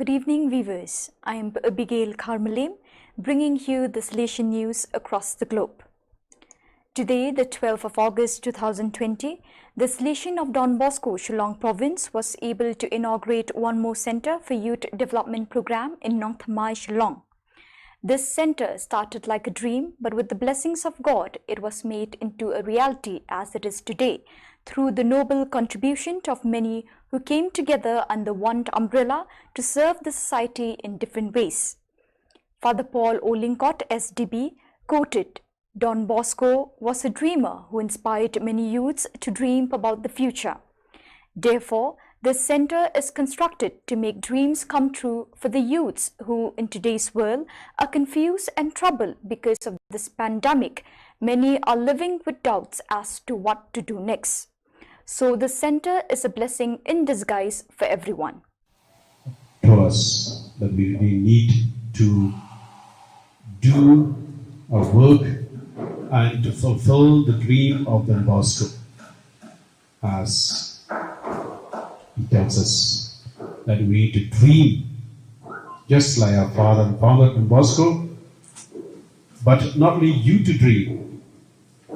Good evening, viewers. I am Abigail Carmelim, bringing you the Salesian news across the globe. Today, the 12th of August 2020, the Salesian of Don Bosco, Shillong province was able to inaugurate one more Center for Youth Development Program in North Mai, Shillong. This center started like a dream, but with the blessings of God, it was made into a reality as it is today, through the noble contribution of many who came together under one umbrella to serve the society in different ways. Father Paul Olincott, SDB, quoted, "Don Bosco was a dreamer who inspired many youths to dream about the future. Therefore, this center is constructed to make dreams come true for the youths who, in today's world, are confused and troubled because of this pandemic. Many are living with doubts as to what to do next. So the center is a blessing in disguise for everyone." To us that we need to do our work and to fulfill the dream of Don Bosco, as he tells us that we need to dream just like our father and founder Don Bosco, but not only you to dream.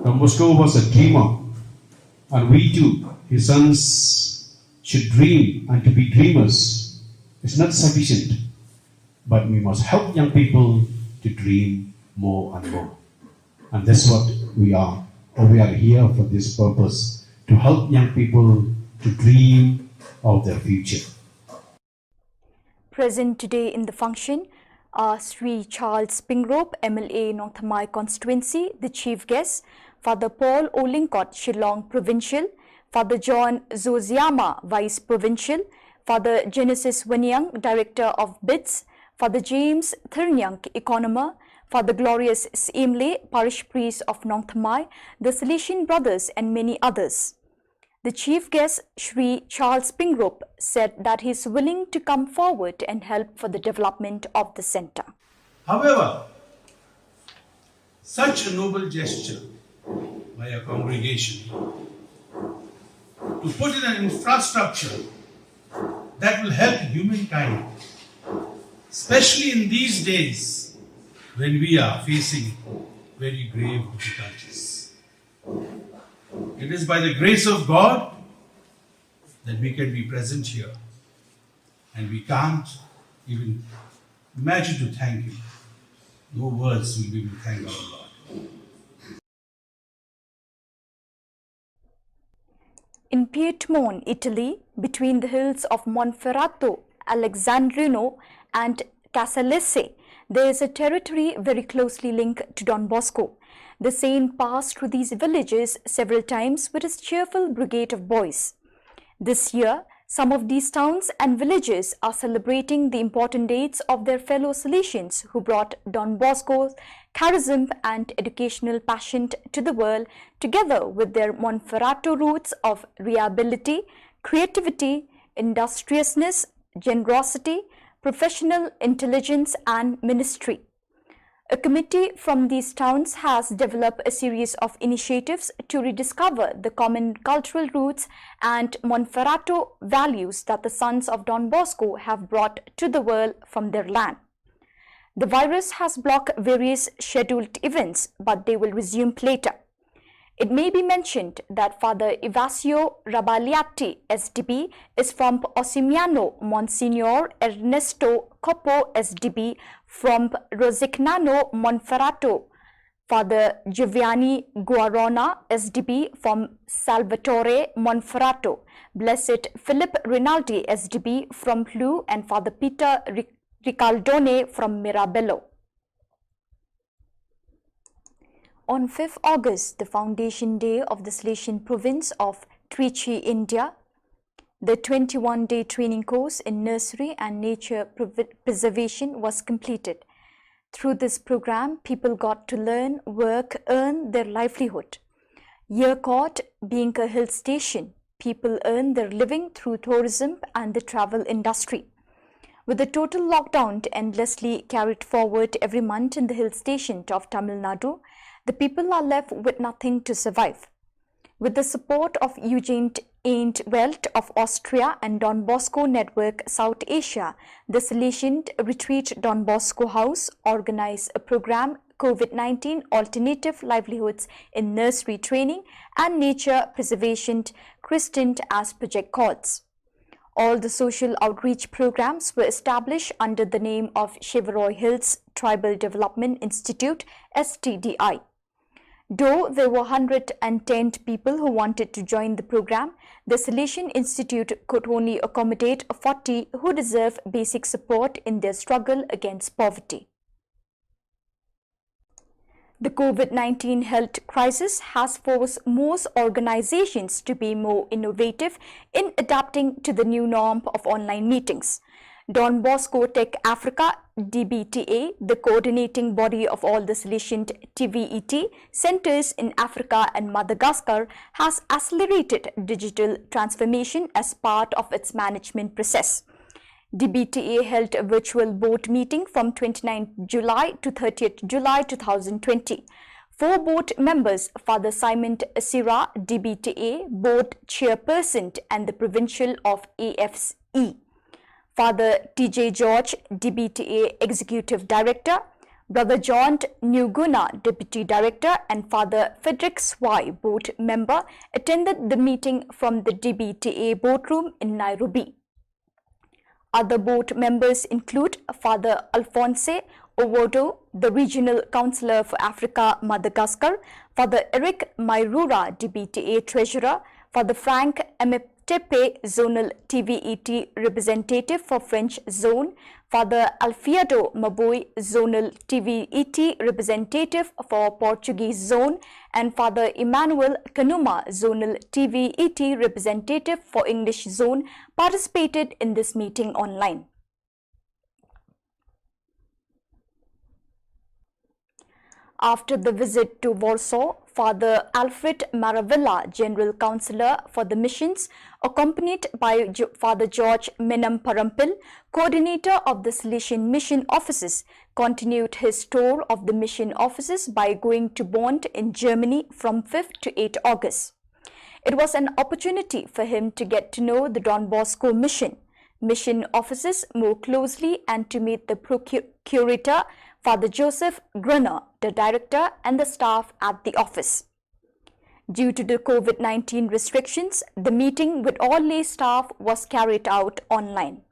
Don Bosco was a dreamer, and we too, his sons, should dream, and to be dreamers is not sufficient, but we must help young people to dream more and more. And that's what we are, or we are here for this purpose, to help young people to dream of their future. Present today in the function are Sri Charles Pingrop, MLA North Mai constituency, the chief guest, Father Paul Olincott, Shillong Provincial, Father John Zosiama, Vice Provincial, Father Genesis Wanyang, Director of BITS, Father James Thirnyang, Economer, Father Glorious Simle, Parish Priest of North Mai, the Salesian Brothers, and many others. The chief guest, Sri Charles Pingrop, said that he is willing to come forward and help for the development of the center. However, such a noble gesture by a congregation to put in an infrastructure that will help humankind, especially in these days when we are facing very grave difficulties. It is by the grace of God that we can be present here, and we can't even imagine to thank Him. No words will be able to thank our Lord. In Piedmont, Italy, between the hills of Monferrato, Alexandrino, and Casalese, there is a territory very closely linked to Don Bosco. The saint passed through these villages several times with his cheerful brigade of boys. This year, some of these towns and villages are celebrating the important dates of their fellow Salesians who brought Don Bosco's charism and educational passion to the world, together with their Monferrato roots of reliability, creativity, industriousness, generosity, professional intelligence, and ministry. A committee from these towns has developed a series of initiatives to rediscover the common cultural roots and Monferrato values that the sons of Don Bosco have brought to the world from their land. The virus has blocked various scheduled events, but they will resume later. It may be mentioned that Father Ivasio Rabaliati, SDB, is from Osimiano, Monsignor Ernesto Coppo, SDB, from Rosignano, Monferrato, Father Giovanni Guarona, SDB, from Salvatore, Monferrato, Blessed Philip Rinaldi, SDB, from Hlu, and Father Peter Ricaldone from Mirabello. On 5th August, the foundation day of the Salesian province of Trichy, India, the 21-day training course in nursery and nature preservation was completed. Through this program, people got to learn, work, earn their livelihood. Yercaud being a hill station, people earn their living through tourism and the travel industry. With the total lockdown endlessly carried forward every month in the hill station of Tamil Nadu, the people are left with nothing to survive. With the support of Eugene Welt of Austria and Don Bosco Network South Asia, the Salesian Retreat Don Bosco House organize a program COVID-19 Alternative Livelihoods in Nursery Training and Nature Preservation, christened as Project Chords. All the social outreach programs were established under the name of Cheviroy Hills Tribal Development Institute, STDI. Though there were 110 people who wanted to join the program, the Silesian Institute could only accommodate 40 who deserve basic support in their struggle against poverty. The COVID-19 health crisis has forced most organizations to be more innovative in adapting to the new norm of online meetings. Don Bosco Tech Africa (DBTA), the coordinating body of all the Silesian TVET centers in Africa and Madagascar, has accelerated digital transformation as part of its management process. DBTA held a virtual board meeting from 29 July to 30th July 2020. Four board members, Father Simon Asira, DBTA board chairperson and the provincial of AFE, Father TJ George, DBTA Executive Director, Brother John Nuguna, Deputy Director, and Father Frederick Swai, Board Member, attended the meeting from the DBTA boardroom in Nairobi. Other board members include Father Alphonse Owodo, the Regional Councillor for Africa, Madagascar, Father Eric Mairura, DBTA Treasurer, Father Frank Tepe, Zonal TVET Representative for French Zone, Father Alfredo Mabui, Zonal TVET Representative for Portuguese Zone, and Father Emmanuel Kanuma, Zonal TVET Representative for English Zone, participated in this meeting online. After the visit to Warsaw, Father Alfred Maravilla, General Councillor for the Missions, accompanied by Father George Menam Parampil, Coordinator of the Silesian Mission Offices, continued his tour of the mission offices by going to Bonn in Germany from 5th to 8th August. It was an opportunity for him to get to know the Don Bosco mission offices more closely and to meet the curator, Father Joseph Grunner, the director and the staff at the office. Due to the COVID-19 restrictions, the meeting with all lay staff was carried out online.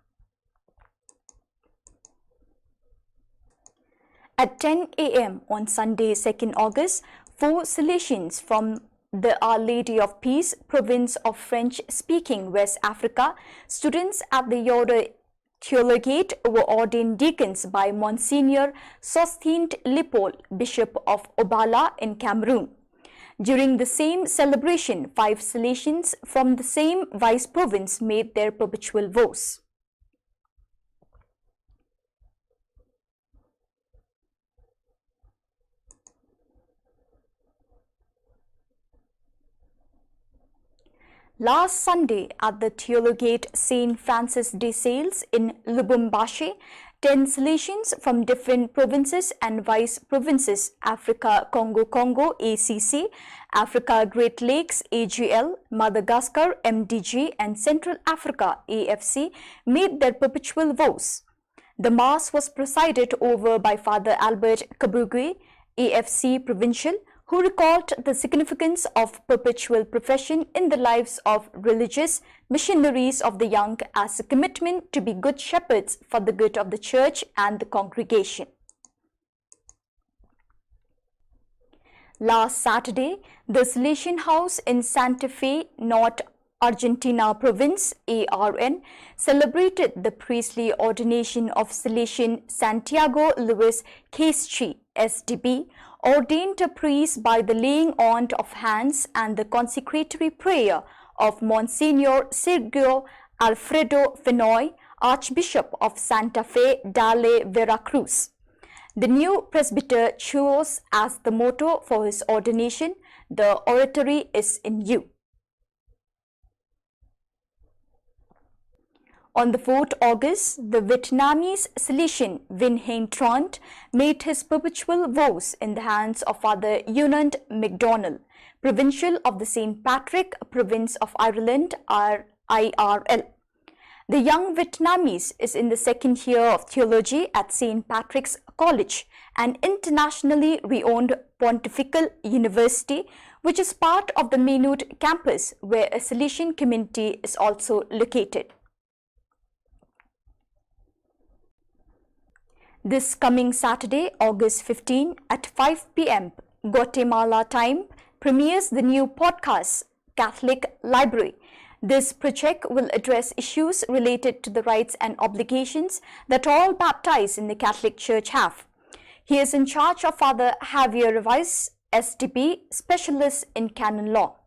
At 10 a.m. on Sunday, 2nd August, 4 Salesians from the Our Lady of Peace province of French-speaking West Africa, students at the Yoda Theologate, were ordained deacons by Monsignor Sostine Lipol, Bishop of Obala in Cameroon. During the same celebration, 5 Salesians from the same vice province made their perpetual vows. Last Sunday at the Theologate St. Francis de Sales in Lubumbashi, 10 Salesians from different provinces and vice provinces, Africa, Congo, ACC, Africa, Great Lakes, AGL, Madagascar, MDG, and Central Africa, AFC, made their perpetual vows. The Mass was presided over by Father Albert Kabugwe, AFC Provincial, who recalled the significance of perpetual profession in the lives of religious missionaries of the young as a commitment to be good shepherds for the good of the church and the congregation. Last Saturday, the Salesian House in Santa Fe, North Argentina Province, ARN, celebrated the priestly ordination of Salesian Santiago Luis Caschi, SDB, ordained a priest by the laying on of hands and the consecratory prayer of Monsignor Sergio Alfredo Fenoy, Archbishop of Santa Fe Dale, Veracruz. The new presbyter chose as the motto for his ordination, "The oratory is in you." On the 4th August, the Vietnamese Salesian Vinh Hein Trant made his perpetual vows in the hands of Father Eunund MacDonald, Provincial of the St. Patrick Province of Ireland, IRL. The young Vietnamese is in the second year of theology at St. Patrick's College, an internationally renowned pontifical university, which is part of the Maynooth campus, where a Salesian community is also located. This coming Saturday, August 15 at 5 p.m. Guatemala time, premieres the new podcast, Catholic Library. This project will address issues related to the rights and obligations that all baptized in the Catholic Church have. He is in charge of Father Javier Revise, SDP, specialist in canon law.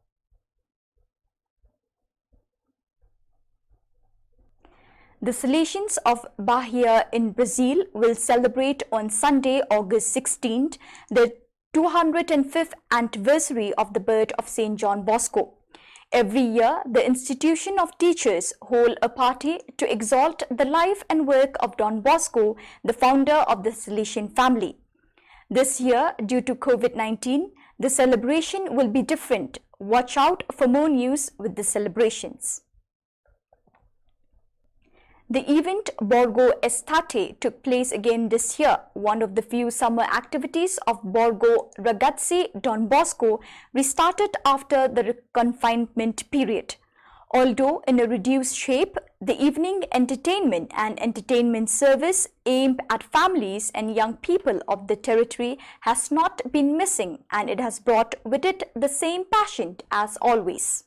The Salesians of Bahia in Brazil will celebrate on Sunday, August 16th, the 205th anniversary of the birth of St. John Bosco. Every year, the institution of teachers hold a party to exalt the life and work of Don Bosco, the founder of the Silesian family. This year, due to COVID-19, the celebration will be different. Watch out for more news with the celebrations. The event Borgo Estate took place again this year. One of the few summer activities of Borgo Ragazzi Don Bosco restarted after the confinement period. Although in a reduced shape, the evening entertainment and entertainment service aimed at families and young people of the territory has not been missing, and it has brought with it the same passion as always.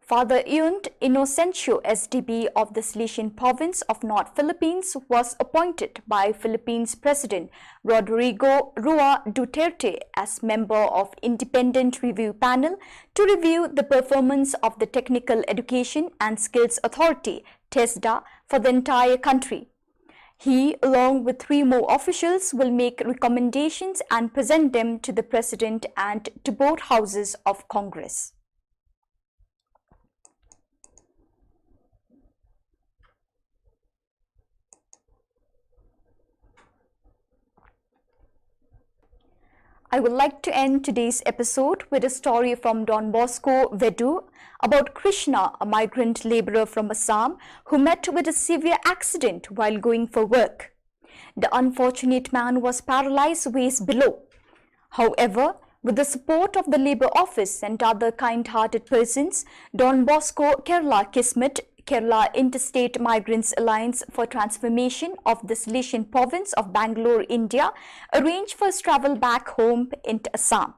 Father Eunund Inocencio, SDB of the Silesian province of North Philippines, was appointed by Philippines President Rodrigo Roa Duterte as member of Independent Review Panel to review the performance of the Technical Education and Skills Authority, TESDA, for the entire country. He, along with 3 more officials, will make recommendations and present them to the President and to both houses of Congress. I would like to end today's episode with a story from Don Bosco Vedu about Krishna, a migrant laborer from Assam who met with a severe accident while going for work. The unfortunate man was paralyzed waist below. However, with the support of the Labour Office and other kind-hearted persons, Don Bosco Kerala Kismet, Kerala Interstate Migrants Alliance for Transformation of the Silesian province of Bangalore, India, arranged for his travel back home into Assam.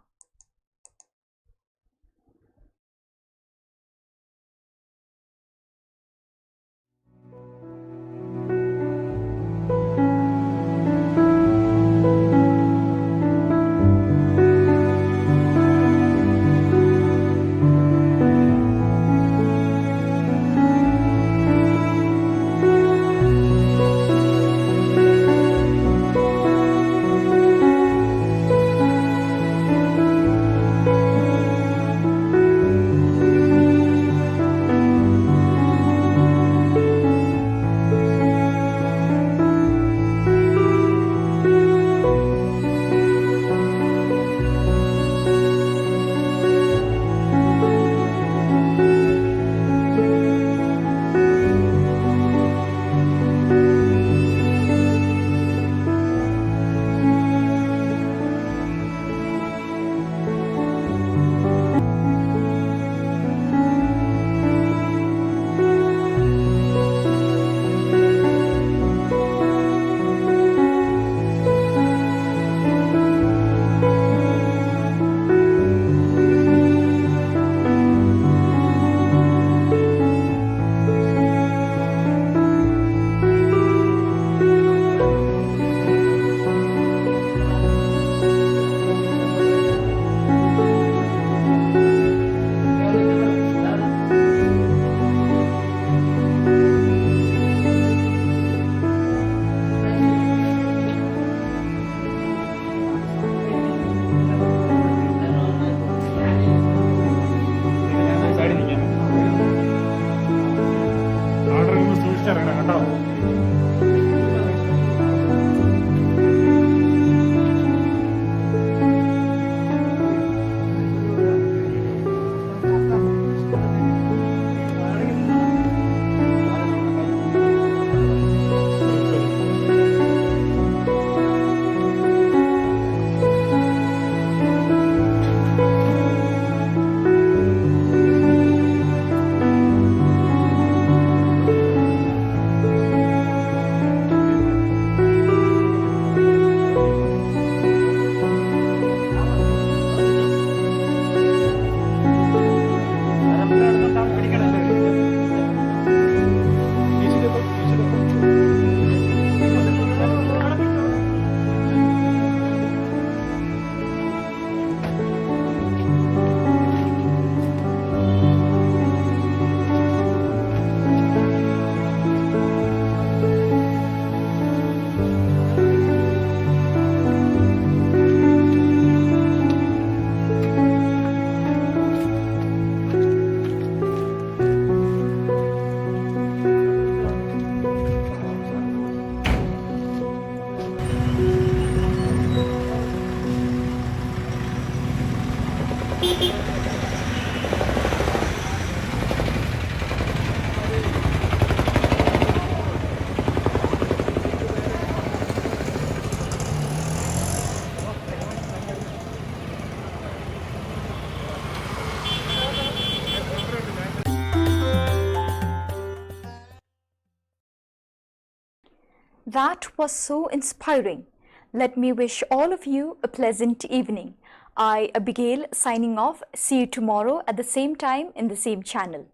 That was so inspiring. Let me wish all of you a pleasant evening. I, Abigail, signing off. See you tomorrow at the same time in the same channel.